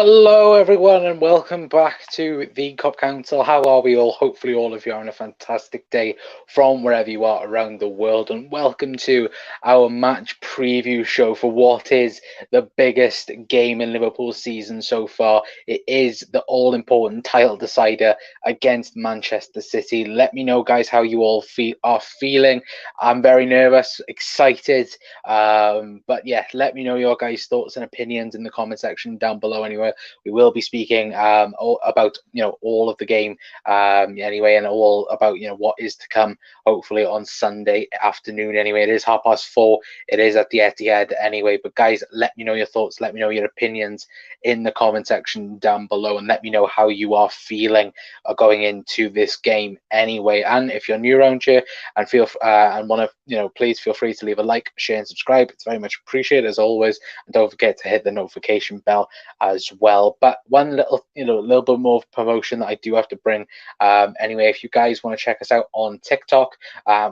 Hello, everyone, and welcome back to the Cup Council. How are we all? Hopefully, all of you are having a fantastic day from wherever you are around the world. And welcome to our match preview show for what is the biggest game in Liverpool's season so far. It is the all-important title decider against Manchester City. Let me know, guys, how you all are feeling. I'm very nervous, excited, but yeah, let me know your guys' thoughts and opinions in the comment section down below. Anyway, we will be speaking about all of the game anyway, and all about what is to come. Hopefully on Sunday afternoon. Anyway, it is 4:30. It is at the Etihad anyway. But guys, let me know your thoughts. Let me know your opinions in the comment section down below, and let me know how you are feeling going into this game anyway. And if you're new around here and want to, please feel free to leave a like, share, and subscribe. It's very much appreciated as always. And don't forget to hit the notification bell as well. But one little bit more promotion that I do have to bring. Anyway, if you guys want to check us out on TikTok,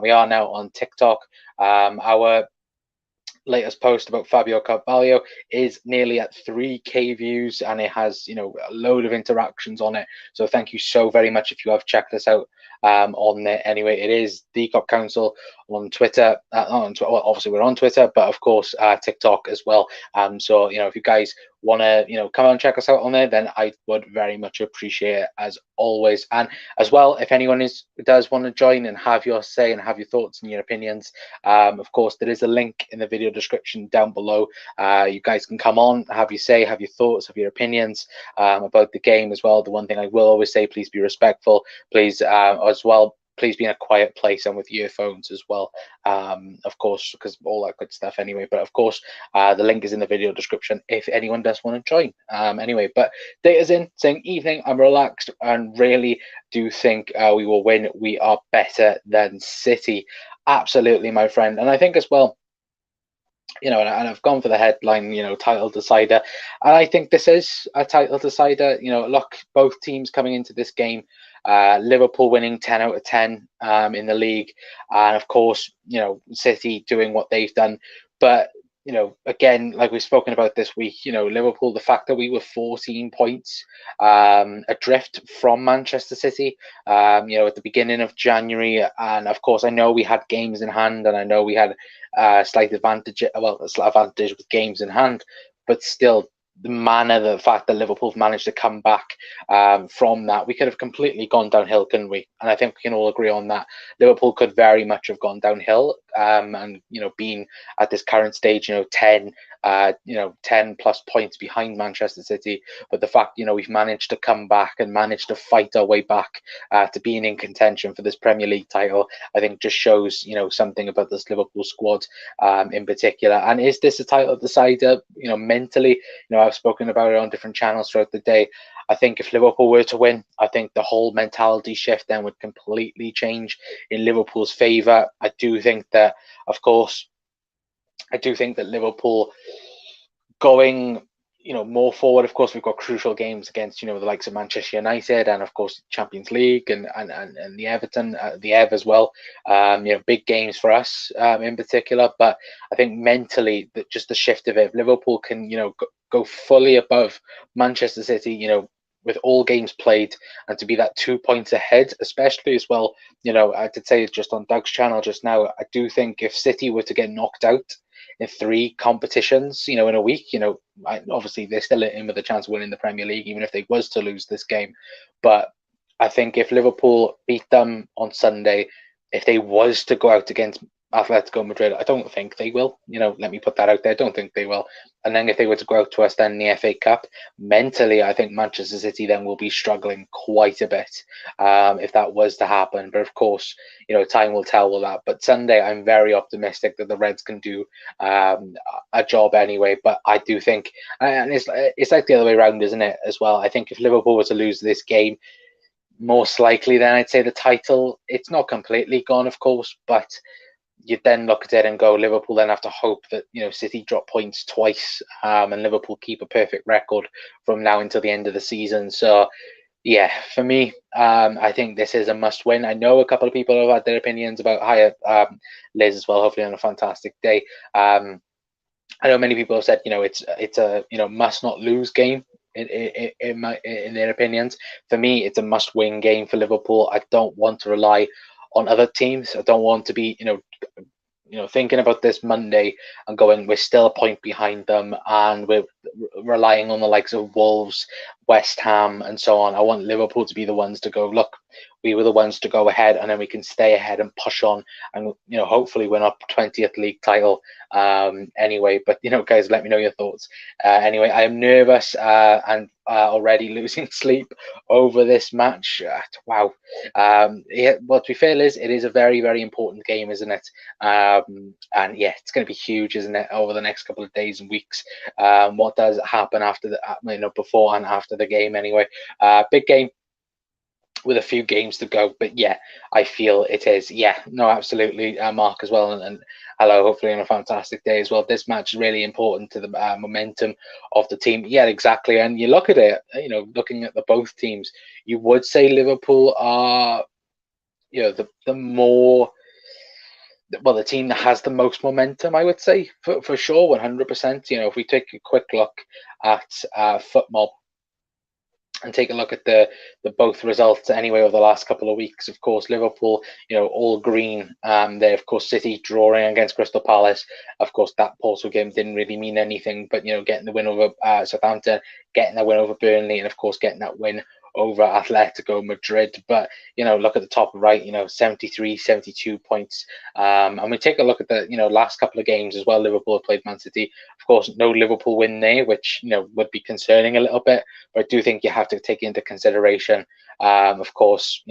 we are now on TikTok. Our latest post about Fabio Carvalho is nearly at 3K views, and it has a load of interactions on it. So thank you so very much if you have checked us out on there. Anyway, it is the Cop Council on Twitter. Well, obviously we're on Twitter, but of course TikTok as well. So if you guys want to come on and check us out on there, then I would very much appreciate it as always. And as well, if anyone does want to join and have your say and have your thoughts and your opinions, of course there is a link in the video description down below. You guys can come on, have your say, have your thoughts, have your opinions about the game as well. The one thing I will always say, please be respectful, please as well, please be in a quiet place and with earphones as well, of course, because all that good stuff anyway. But of course, the link is in the video description if anyone does want to join. Anyway, but Data's in saying evening. I'm relaxed and really do think we will win. We are better than City. Absolutely, my friend. And I think as well, and I've gone for the headline, title decider. And I think this is a title decider. Look, both teams coming into this game, Liverpool winning 10 out of 10 in the league. And of course, City doing what they've done. But, again, like we've spoken about this week, Liverpool, the fact that we were 14 points adrift from Manchester City, at the beginning of January. And of course, I know we had games in hand, and I know we had a slight advantage with games in hand, but still, the fact that Liverpool managed to come back from that, we could have completely gone downhill, couldn't we? And I think we can all agree on that. Liverpool could very much have gone downhill, and being at this current stage, 10 plus points behind Manchester City. But the fact, we've managed to come back and managed to fight our way back to being in contention for this Premier League title, I think just shows, something about this Liverpool squad in particular. And is this a title decider? Mentally, I've spoken about it on different channels throughout the day. I think if Liverpool were to win, I think the whole mentality shift then would completely change in Liverpool's favour. I do think that, of course, Liverpool going, more forward. Of course, we've got crucial games against, the likes of Manchester United and, of course, Champions League and the Everton, the Ev as well. Big games for us in particular. But I think mentally, just the shift of it, if Liverpool can, go fully above Manchester City, with all games played, and to be that 2 points ahead, especially as well, I did say just on Doug's channel just now, I do think if City were to get knocked out in 3 competitions, in a week, obviously they're still in with a chance of winning the Premier League, even if they was to lose this game. But I think if Liverpool beat them on Sunday, if they was to go out against Atletico Madrid, I don't think they will. Let me put that out there. I don't think they will. And then if they were to go out to us then in the FA Cup, mentally, I think Manchester City then will be struggling quite a bit if that was to happen. But of course, time will tell with that. But Sunday, I'm very optimistic that the Reds can do a job anyway. But I do think, and it's like the other way around, isn't it, as well? I think if Liverpool were to lose this game, most likely then I'd say the title, it's not completely gone, of course, but you'd then look at it and go, Liverpool then have to hope that City drop points twice and Liverpool keep a perfect record from now until the end of the season. So yeah, for me, I think this is a must win. I know a couple of people have had their opinions about higher Liz as well, hopefully on a fantastic day. I know many people have said, it's a must not lose game in their opinions. For me, it's a must-win game for Liverpool. I don't want to rely on other teams. I don't want to be, thinking about this Monday and going, we're still a point behind them, and we're relying on the likes of Wolves, West Ham, and so on. I want Liverpool to be the ones to go, look, we were the ones to go ahead, and then we can stay ahead and push on, and hopefully win our 20th league title. Anyway, but guys, let me know your thoughts. Anyway, I am nervous and already losing sleep over this match. Wow. Yeah. Well, to be fair, Liz, it is a very, very important game, isn't it? And yeah, it's going to be huge, isn't it, over the next couple of days and weeks? What does happen after the, before and after the game? Anyway, big game with a few games to go, but yeah, I feel it is. Yeah, no, absolutely, Mark as well, and hello, hopefully on a fantastic day as well. This match is really important to the momentum of the team. Yeah, exactly. And you look at it, looking at the both teams, you would say Liverpool are, the more, well, the team that has the most momentum, I would say, for sure, 100%. If we take a quick look at football and take a look at the both results anyway over the last couple of weeks. Of course, Liverpool, all green. There, of course, City drawing against Crystal Palace. Of course, that Porto game didn't really mean anything, but getting the win over Southampton, getting the win over Burnley, and of course getting that win over Atletico Madrid. But look at the top right, 73, 72 points. And we take a look at the last couple of games as well. Liverpool have played Man City. Of course, no Liverpool win there, which would be concerning a little bit. But I do think you have to take into consideration, of course,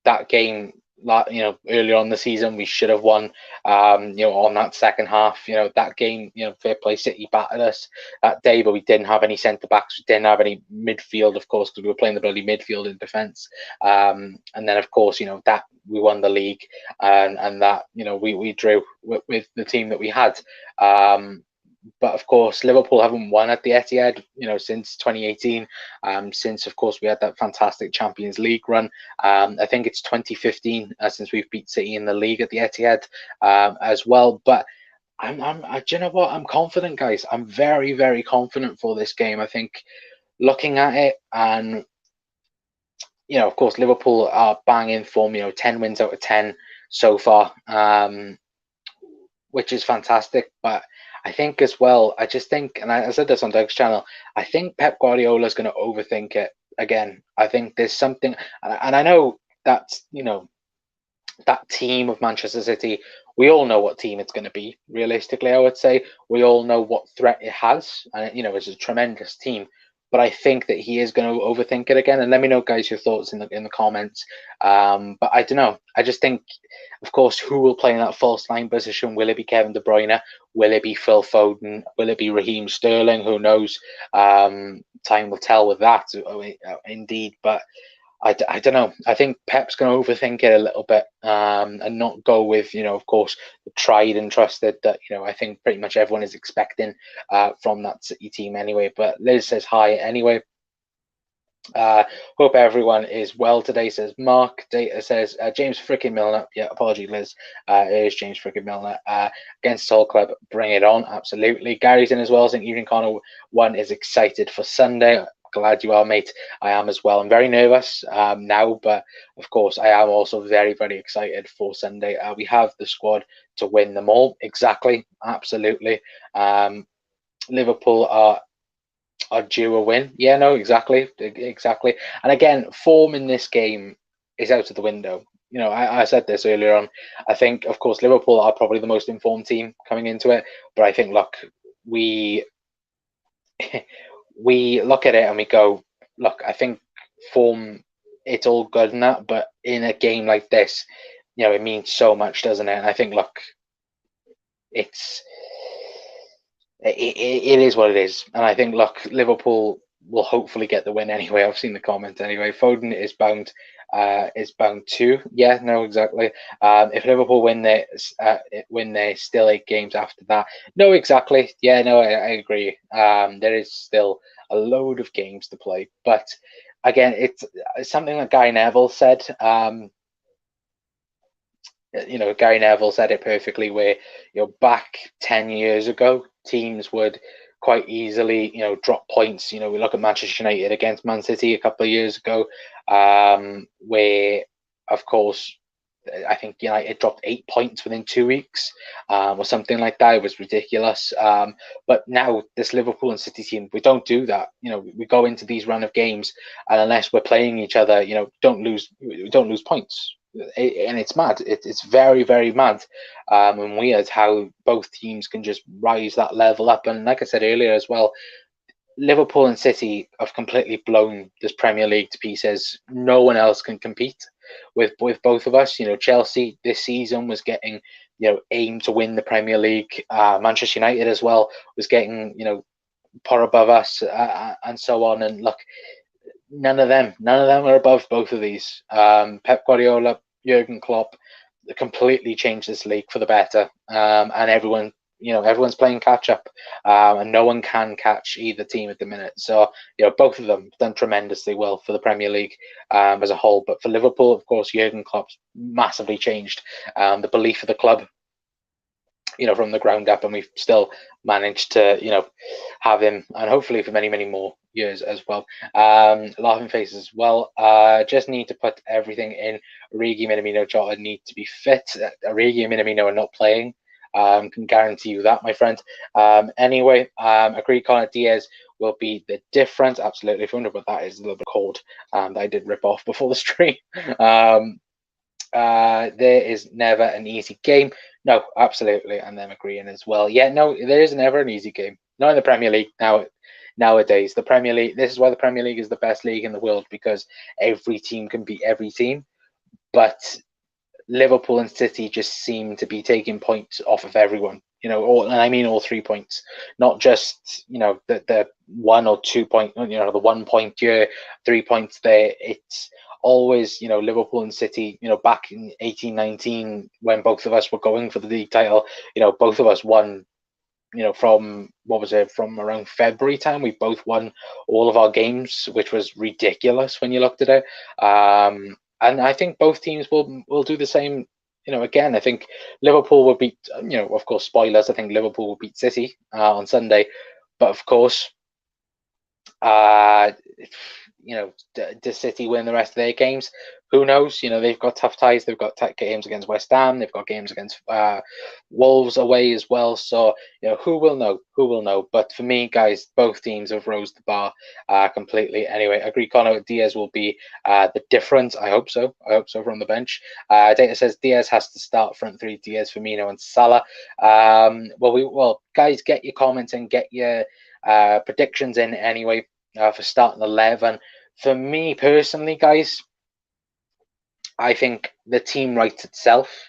that game, earlier on the season, we should have won, on that second half, that game, fair play, City battered us that day, but we didn't have any centre backs, we didn't have any midfield, of course, because we were playing the bloody midfield in defence. And then, of course, that we won the league, and that, we drew with the team that we had. But of course, Liverpool haven't won at the Etihad, since 2018. Since, of course, we had that fantastic Champions League run. I think it's 2015 since we've beat City in the league at the Etihad as well. But do you know what? I'm confident, guys. I'm very, very confident for this game. I think looking at it, and of course, Liverpool are banging form. 10 wins out of 10 so far, which is fantastic. But I think as well, I just think, and I said this on Doug's channel, I think Pep Guardiola is going to overthink it again. I think there's something, and I know that's, that team of Manchester City, we all know what team it's going to be. Realistically, I would say we all know what threat it has, and it's a tremendous team. But I think that he is going to overthink it again. And let me know, guys, your thoughts in the comments. But I don't know. I just think, of course, who will play in that false nine position? Will it be Kevin De Bruyne? Will it be Phil Foden? Will it be Raheem Sterling? Who knows? Time will tell with that, indeed. But I don't know. I think Pep's going to overthink it a little bit, and not go with, of course, the tried and trusted that, I think pretty much everyone is expecting from that City team anyway. But Liz says hi anyway. Hope everyone is well today, says Mark. Data says James freaking Milner. Yeah, apology, Liz. It is James freaking Milner. Against Soul Club, bring it on. Absolutely. Gary's in as well, saying Evening Corner 1 is excited for Sunday. Glad you are, mate. I am as well. I'm very nervous now, but of course I am also very, very excited for Sunday. We have the squad to win them all. Exactly. Absolutely. Liverpool are due a win. Yeah, no, exactly. And again, form in this game is out of the window. I said this earlier on. I think, of course, Liverpool are probably the most informed team coming into it, but I think, look, we look at it and we go, look, I think form, it's all good and that, but in a game like this, it means so much, doesn't it? And I think, look, it is what it is. And I think, look, Liverpool will hopefully get the win anyway. I've seen the comment anyway. Foden is bound to. Yeah, no, exactly. If Liverpool win their still 8 games after that. No, exactly. Yeah, no, I agree. There is still a load of games to play, but again, it's something that Gary Neville said. Gary Neville said it perfectly, where back 10 years ago, teams would quite easily, drop points. We look at Manchester United against Man City a couple of years ago, where, of course, I think United dropped 8 points within 2 weeks, or something like that. It was ridiculous. But now this Liverpool and City team, we don't do that. We go into these run of games, and unless we're playing each other, we don't lose points. And it's mad. It's very, very mad, and weird how both teams can just rise that level up. And like I said earlier as well, Liverpool and City have completely blown this Premier League to pieces. No one else can compete with both of us. Chelsea this season was getting, aim to win the Premier League. Manchester United as well was getting, put above us, and so on. And look, none of them are above both of these. Pep Guardiola, Jurgen Klopp, completely changed this league for the better, and everyone's playing catch up, and no one can catch either team at the minute. So both of them done tremendously well for the Premier League as a whole. But for Liverpool, of course, Jurgen Klopp's massively changed the belief of the club, from the ground up, and we've still managed to have him, and hopefully for many, many more years as well. Laughing face as well. Just need to put everything in. Origi, Minamino, Jota need to be fit. Origi and Minamino are not playing. Can guarantee you that, my friend. Anyway, agree Connor Diaz will be the difference. Absolutely. If you wonder what that is, a little bit cold that I did rip off before the stream. There is never an easy game. No, absolutely, and them agreeing as well. Yeah, no, there is never an easy game. Not in the Premier League nowadays. The Premier League. This is why the Premier League is the best league in the world, because every team can beat every team. But Liverpool and City just seem to be taking points off of everyone. And I mean all 3 points, not just the 1 or 2 point. The 1 point here, 3 points there. It's always Liverpool and City. Back in 18-19, when both of us were going for the league title, both of us won. From from around February time, we both won all of our games, which was ridiculous when you looked at it. And I think both teams will do the same. Again, I think Liverpool will beat. Of course, spoilers. I think Liverpool will beat City on Sunday, but of course, does City win the rest of their games? Who knows? They've got tough ties. They've got games against West Ham. They've got games against Wolves away as well. So, who will know? Who will know? But for me, guys, both teams have rose the bar completely. Anyway, I agree Connor Diaz will be the difference. I hope so. From the bench. Data says Diaz has to start front three. Diaz, Firmino and Salah. Guys, get your comments and get your predictions in anyway for starting 11. For me personally, guys, I think the team writes itself,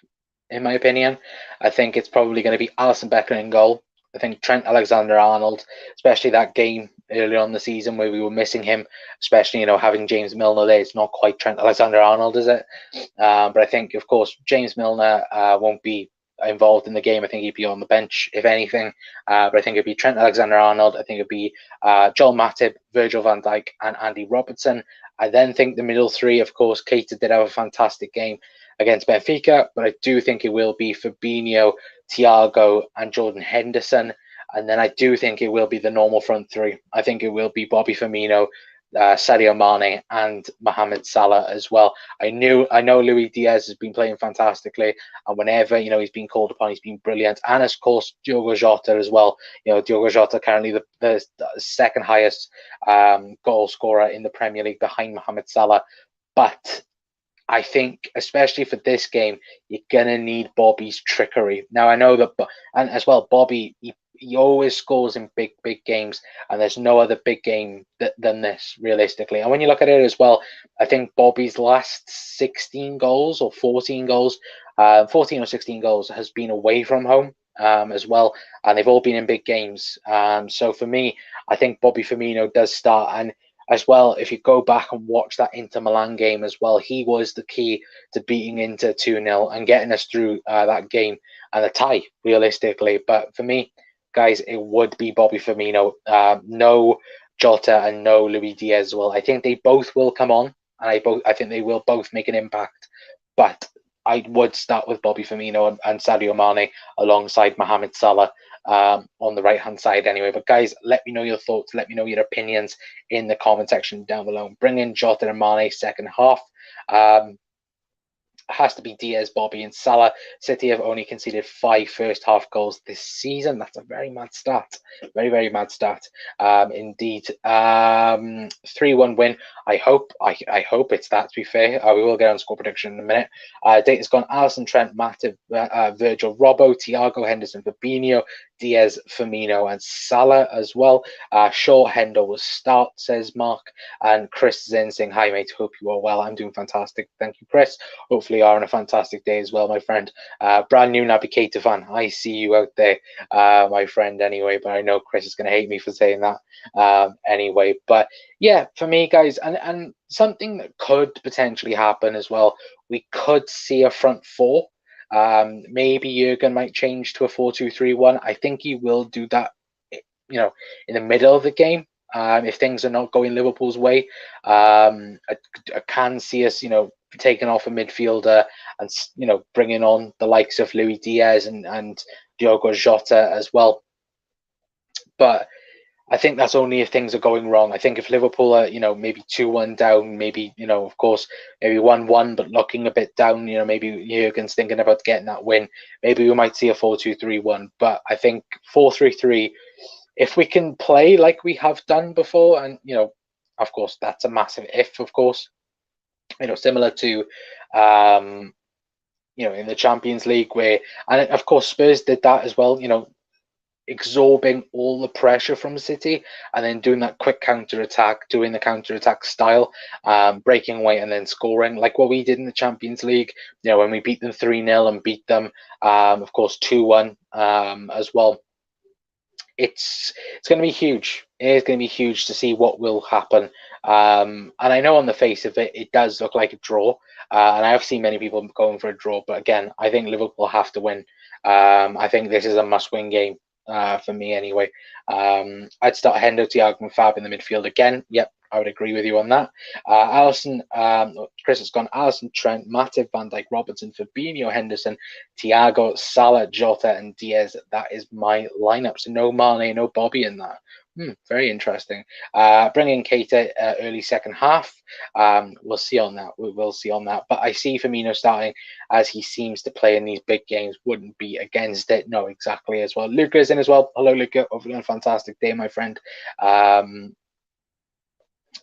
in my opinion. I think it's probably going to be Alisson Becker in goal. I think Trent Alexander-Arnold, especially that game earlier on the season where we were missing him, especially, having James Milner there. It's not quite Trent Alexander-Arnold, is it? But I think, of course, James Milner won't be involved in the game. I think he'd be on the bench, if anything. But I think it'd be Trent Alexander-Arnold. I think it'd be Joel Matip, Virgil van Dijk, and Andy Robertson. I then think the middle three, of course, Keita did have a fantastic game against Benfica, but I do think it will be Fabinho, Thiago, and Jordan Henderson. And then I do think it will be the normal front three. I think it will be Bobby Firmino, Sadio Mane, and Mohamed Salah as well. I know Luis Diaz has been playing fantastically, and whenever he's been called upon, he's been brilliant. And of course, Diogo Jota as well. Diogo Jota currently the second highest goal scorer in the Premier League behind Mohamed Salah. But I think, especially for this game, you're gonna need Bobby's trickery. Now I know that, and as well, Bobby he always scores in big games, and there's no other big game than this, realistically. And when you look at it as well, I think Bobby's last 16 goals or 14 goals, 14 or 16 goals has been away from home as well, and they've all been in big games. So for me, I think Bobby Firmino does start. And as well, if you go back and watch that Inter Milan game as well, he was the key to beating Inter 2-0 and getting us through that game and a tie, realistically. But for me, guys, it would be Bobby Firmino. No Jota and no Luis Diaz. Well, I think they both will come on, and I think they will both make an impact. But I would start with Bobby Firmino and Sadio Mane alongside Mohamed Salah on the right-hand side anyway. But guys, let me know your thoughts. Let me know your opinions in the comment section down below. Bring in Jota and Mane second half. Has to be Diaz, Bobby, and Salah. City have only conceded 5 first half goals this season. That's a very mad stat. Very, very mad stat. Indeed. 3-1 win. I hope it's that, to be fair. We will get on score prediction in a minute. Data's gone Alisson, Trent, Matip, Virgil, Robbo, Thiago, Henderson, Fabinho, Diaz, Firmino, and Salah as well. Shaw, Hendo will start, says Mark. And Chris is in saying, hi, mate. Hope you are well. I'm doing fantastic. Thank you, Chris. Hopefully you are on a fantastic day as well, my friend. Brand new Naby Keita fan. I see you out there, my friend, anyway. But I know Chris is going to hate me for saying that anyway. But yeah, for me, guys, and something that could potentially happen as well, we could see a front four. Maybe Jurgen might change to a 4-2-3-1. I think he will do that, in the middle of the game. If things are not going Liverpool's way, I can see us, taking off a midfielder and, bringing on the likes of Luis Diaz and Diogo Jota as well. But I think that's only if things are going wrong. I think if Liverpool are, maybe 2-1 down, maybe, of course, maybe 1-1, but looking a bit down, maybe Jurgen's thinking about getting that win. Maybe we might see a 4-2-3-1. But I think 4-3-3, if we can play like we have done before, and, of course, that's a massive if, of course, similar to, in the Champions League where, and of course, Spurs did that as well, absorbing all the pressure from City and then doing that quick counter-attack, doing the counter-attack style, breaking away and then scoring, like what we did in the Champions League, when we beat them 3-0 and beat them, of course, 2-1 as well. It's going to be huge. It is going to be huge to see what will happen. And I know on the face of it, it does look like a draw. And I have seen many people going for a draw. But again, I think Liverpool have to win. I think this is a must-win game for me anyway. I'd start Hendo, Thiago, and Fab in the midfield again. Yep, I would agree with you on that. Alisson, Chris has gone Alisson, Trent, Matip, Van Dijk, Robertson, Fabinho, Henderson, Thiago, Salah, Jota, and Diaz. That is my lineup. So no Mane, no Bobby in that. Very interesting. Bringing Keita early second half. We'll see on that. We will see on that. But I see Firmino starting as he seems to play in these big games. Wouldn't be against it. No, exactly as well. Luca is in as well. Hello, Luca. Hopefully a fantastic day, my friend.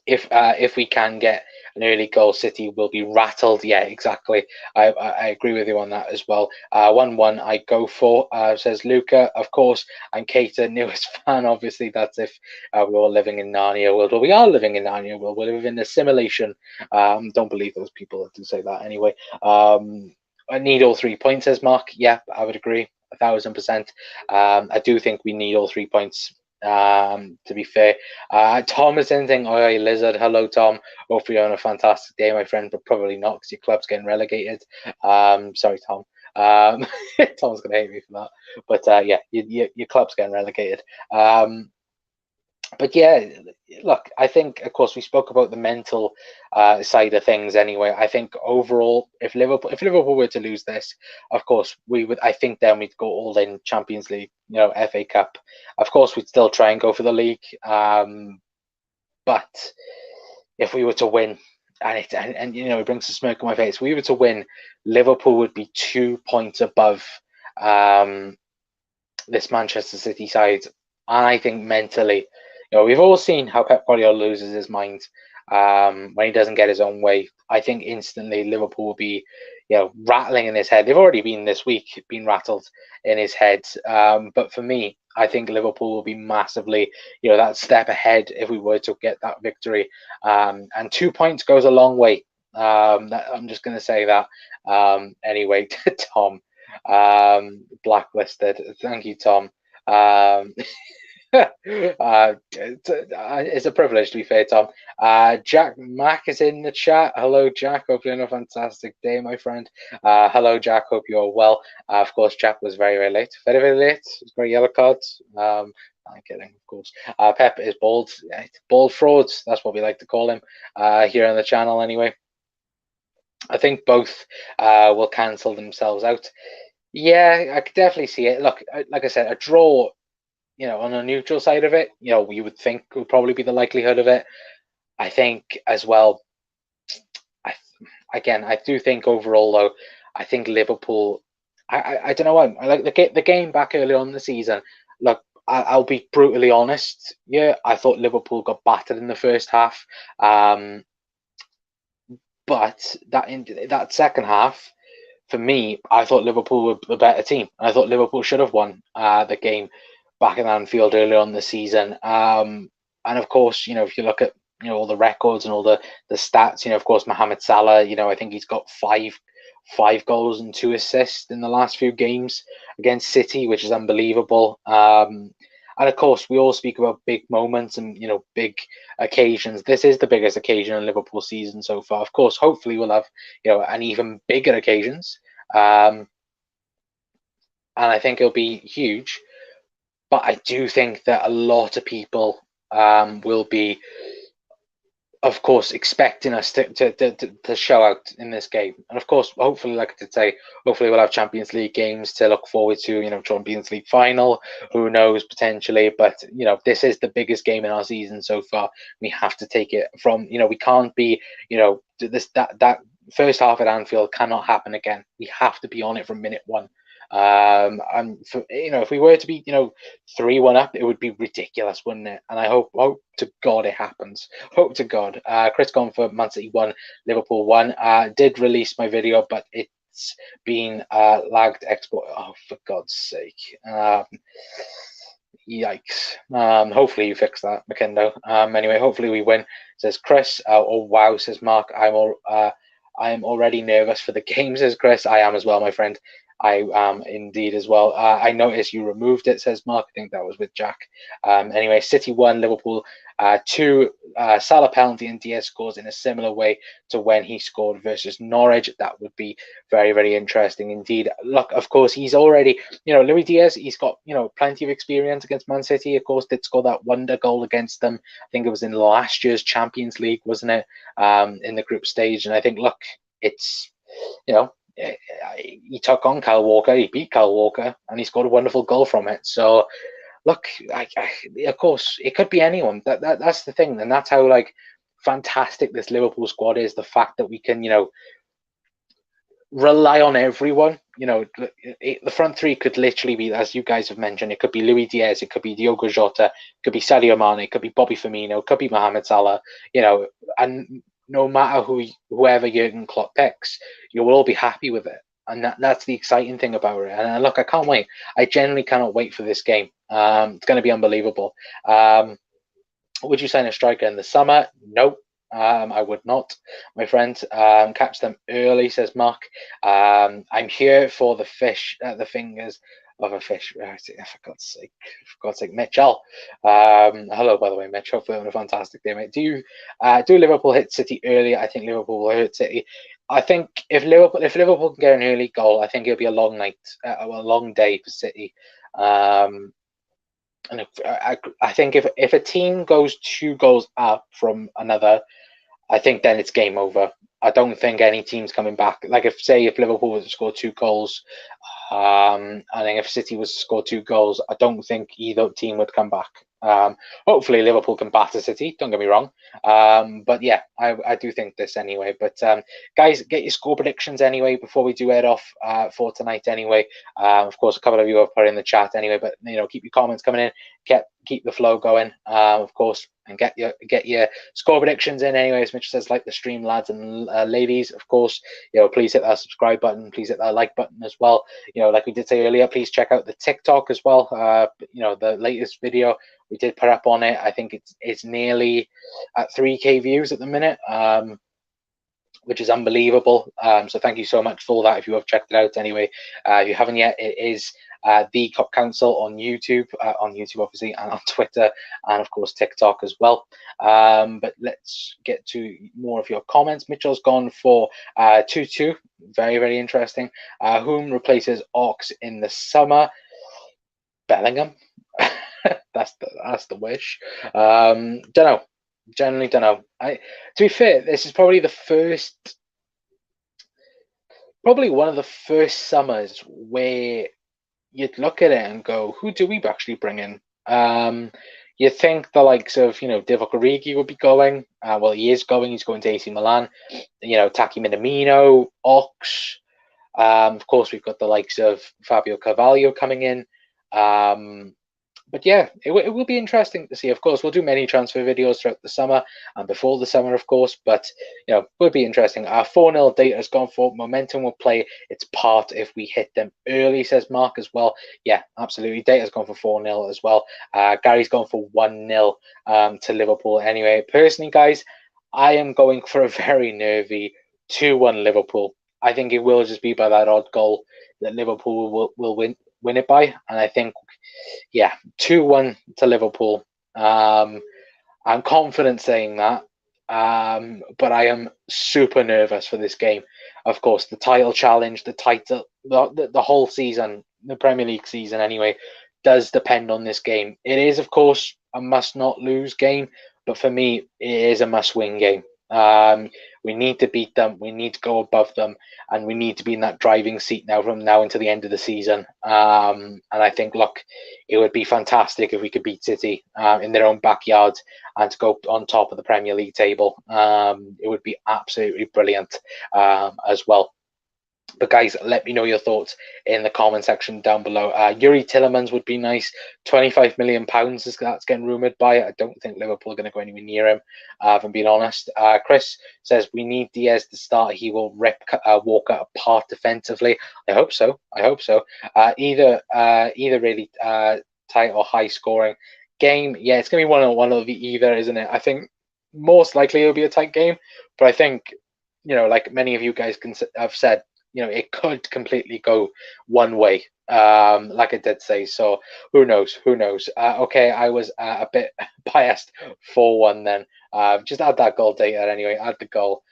If we can get an early goal, City will be rattled. Yeah, exactly. I agree with you on that as well. 1-1 I go for, says Luca, of course, and Keita, newest fan, obviously. That's if we're all living in Narnia world. Well, we are living in Narnia world. We're living in a simulation. Don't believe those people that do say that anyway. I need all 3 points, says Mark. Yeah, I would agree 1,000%. I do think we need all 3 points. To be fair, Tom is anything. Oh, hey, Lizard. Hello, Tom. Hopefully you're on a fantastic day, my friend, but probably not because your club's getting relegated. Sorry, Tom. Tom's gonna hate me for that, but yeah, your club's getting relegated. But yeah, look, I think, of course, we spoke about the mental side of things anyway. I think overall, if Liverpool were to lose this, of course, we would. I think then we'd go all in Champions League, FA Cup. Of course, we'd still try and go for the league. But if we were to win, and it brings a smirk on my face, if we were to win, Liverpool would be 2 points above this Manchester City side. And I think mentally, we've all seen how Pep Guardiola loses his mind when he doesn't get his own way. I think instantly Liverpool will be, rattling in his head. They've already been this week, been rattled in his head. But for me, I think Liverpool will be massively, that step ahead if we were to get that victory. And 2 points goes a long way. I'm just going to say that. Anyway, Tom, blacklisted. Thank you, Tom. It's a privilege, to be fair, Tom. Jack Mack is in the chat. Hello, Jack. Hope you're having a fantastic day, my friend. Hello, Jack. Hope you're well. Of course, Jack was very, very late. Very, very late. It's got yellow cards. I'm kidding, of course. Pep is bald. Bald frauds. That's what we like to call him here on the channel, anyway. I think both will cancel themselves out. Yeah, I could definitely see it. Look, like I said, a draw, on a neutral side of it, you would think would probably be the likelihood of it. I think as well. I Again, I do think overall though, I think Liverpool. I don't know why. I like the game back early on in the season. Look, I'll be brutally honest. Yeah, I thought Liverpool got battered in the first half. Um, but in that second half, for me, I thought Liverpool were the better team. I thought Liverpool should have won the game back in Anfield earlier on the season. And of course, if you look at all the records and all the stats, of course, Mohamed Salah, I think he's got five goals and 2 assists in the last few games against City, which is unbelievable. And of course, we all speak about big moments and big occasions. This is the biggest occasion in Liverpool season so far. Of course, hopefully we'll have an even bigger occasions, and I think it'll be huge. But I do think that a lot of people will be, of course, expecting us to show out in this game. And of course, hopefully, like I did say, hopefully we'll have Champions League games to look forward to, Champions League final, who knows, potentially. But, this is the biggest game in our season so far. We have to take it from, we can't be, that first half at Anfield cannot happen again. We have to be on it from minute one. And for, if we were to be 3-1 up, it would be ridiculous, wouldn't it? And I hope to God it happens. Hope to God. Chris gone for Man City 1, Liverpool 1. Did release my video, but it's been lagged export. Oh, for God's sake. Yikes. Hopefully you fix that, McKindo. Anyway, hopefully we win, says Chris. Oh wow, says Mark. I am already nervous for the game, says Chris. I am as well, my friend. I am indeed as well. I noticed you removed it, says Mark. I think that was with Jack. Anyway, City 1, Liverpool 2. Salah penalty and Diaz scores in a similar way to when he scored versus Norwich. That would be very, very interesting indeed. Look, of course, he's already, Luis Diaz, he's got, plenty of experience against Man City. Of course, did score that wonder goal against them. I think it was in last year's Champions League, wasn't it? In the group stage. And I think, look, it's, he took on Kyle Walker, he beat Kyle Walker, and he scored a wonderful goal from it. So, look, of course, it could be anyone. That's the thing, and that's how fantastic this Liverpool squad is. The fact that we can, rely on everyone. The front three could literally be, as you guys have mentioned, it could be Luis Diaz, it could be Diogo Jota, it could be Sadio Mane, it could be Bobby Firmino, it could be Mohamed Salah. And no matter whoever Jurgen Klopp picks, you will all be happy with it. And that's the exciting thing about it. And look, I can't wait. I genuinely cannot wait for this game. It's going to be unbelievable. Would you sign a striker in the summer? Nope. I would not, my friend. Catch them early, says Mark. I'm here for the fingers of a fish. For God's sake, Mitchell. Hello, by the way, Mitch. Hopefully, having a fantastic day, mate. Do Liverpool hit City early? I think Liverpool will hit City. I think if Liverpool can get an early goal, I think it'll be a long night, a long day for City. And I think if a team goes 2 goals up from another, I think then it's game over. I don't think any team's coming back. Like if Liverpool was to score 2 goals, I think if City was to score 2 goals, I don't think either team would come back. Hopefully Liverpool can batter City. Don't get me wrong. But yeah, I do think this anyway. But guys, get your score predictions anyway before we do head off for tonight. Anyway, of course, a couple of you have put in the chat anyway. But keep your comments coming in. Keep the flow going. Of course, and get your score predictions in anyway. As Mitch says, like the stream, lads and ladies. Of course, please hit that subscribe button. Please hit that like button as well. Like we did say earlier, please check out the TikTok as well. The latest video we did put up on it. I think it's nearly at 3K views at the minute, which is unbelievable. So thank you so much for that. If you have checked it out anyway, if you haven't yet, it is the Cop Council on YouTube obviously, and on Twitter, and of course TikTok as well. But let's get to more of your comments. Mitchell's gone for 2-2. Very, very interesting. Whom replaces Ox in the summer? Bellingham. That's the wish. Don't know. Generally don't know. To be fair, this is probably the first probably one of the first summers where you'd look at it and go, who do we actually bring in? You think the likes of, Divock Origi would be going. Well, he is going. He's going to AC Milan. Taki Minamino, Ox. Of course, we've got the likes of Fabio Carvalho coming in. But yeah, it will be interesting to see. Of course, we'll do many transfer videos throughout the summer and before the summer, of course. But it will be interesting. Our 4-0 data has gone for momentum will play its part if we hit them early, says Mark as well. Yeah, absolutely. Data's gone for 4-0 as well. Gary's gone for 1-0 to Liverpool. Anyway, personally, guys, I am going for a very nervy 2-1 Liverpool. I think it will just be by that odd goal that Liverpool will win it by, and I think, yeah, 2-1 to Liverpool. I'm confident saying that, but I am super nervous for this game. Of course, the title challenge, the whole season, the Premier League season anyway, does depend on this game. It is, of course, a must-not-lose game, but for me, it is a must-win game. We need to beat them. We need to go above them, and we need to be in that driving seat now from now until the end of the season. And I think, look, it would be fantastic if we could beat City in their own backyard and to go on top of the Premier League table. It would be absolutely brilliant as well. But guys, let me know your thoughts in the comment section down below. Yuri Tillemans would be nice. £25 million that's getting rumoured by. I don't think Liverpool are going to go anywhere near him, if I'm being honest. Chris says we need Diaz to start. He will rip Walker apart defensively. I hope so. I hope so. Either really tight or high scoring game. Yeah, it's going to be one of the either, isn't it? I think most likely it'll be a tight game, but I think, like many of you guys have said, it could completely go one way, like I did say. So who knows? Who knows? Okay, I was a bit biased 4-1 then. Just add that goal data anyway. Add the goal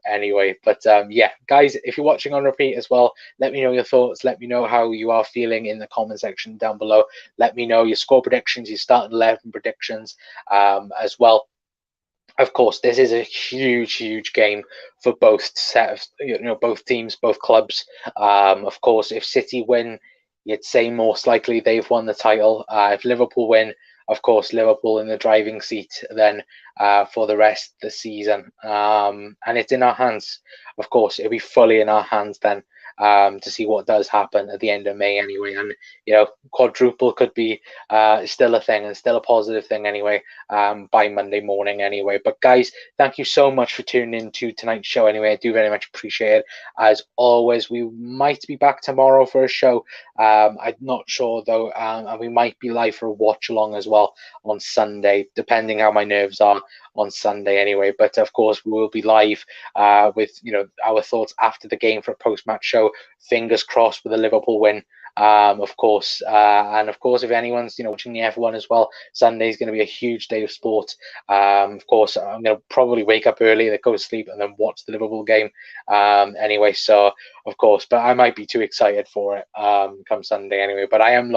anyway. But yeah, guys, if you're watching on repeat as well, let me know your thoughts. Let me know how you are feeling in the comment section down below. Let me know your score predictions, your starting 11 predictions as well. Of course, this is a huge game for both both teams, both clubs. Of course, if City win, you'd say most likely they've won the title. If Liverpool win, of course, Liverpool in the driving seat then for the rest of the season. And it's in our hands. Of course, it'll be fully in our hands then to see what does happen at the end of May anyway. And, quadruple could be still a thing and still a positive thing anyway by Monday morning anyway. But guys, thank you so much for tuning in to tonight's show anyway. I do very much appreciate it. As always, we might be back tomorrow for a show. I'm not sure though, and we might be live for a watch along as well on Sunday, depending how my nerves are on Sunday anyway. But of course, we will be live with our thoughts after the game for a post-match show. Fingers crossed with a Liverpool win. Of course, and of course, if anyone's watching the F1 as well, Sunday is going to be a huge day of sport. Of course, I'm going to probably wake up early, then go to sleep, and then watch the Liverpool game. Anyway, so of course, but I might be too excited for it come Sunday anyway. But I am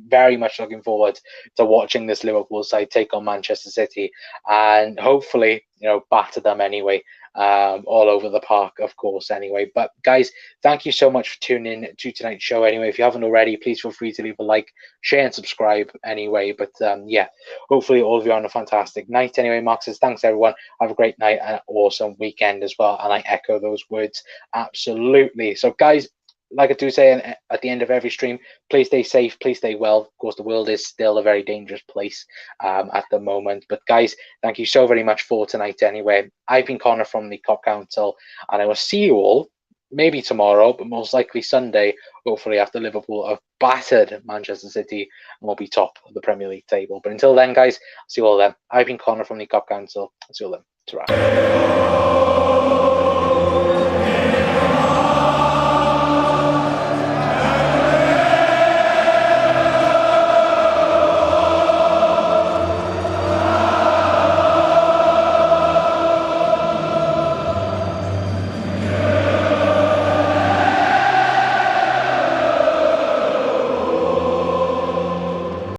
very much looking forward to watching this Liverpool side take on Manchester City and hopefully batter them anyway. All over the park, of course, anyway. But guys, thank you so much for tuning in to tonight's show anyway. If you haven't already, please feel free to leave a like, share, and subscribe anyway. But yeah, hopefully all of you are on a fantastic night anyway. Mark says, thanks everyone. Have a great night and an awesome weekend as well. And I echo those words absolutely. So guys, like I do say at the end of every stream, please stay safe, please stay well. Of course, the world is still a very dangerous place at the moment. But guys, thank you so very much for tonight anyway. I've been Connor from the Cop Council, and I will see you all maybe tomorrow, but most likely Sunday, hopefully after Liverpool have battered Manchester City and will be top of the Premier League table. But until then, guys, I'll see you all then. I've been Connor from the Cop Council. I'll see you all then. Ta-ra.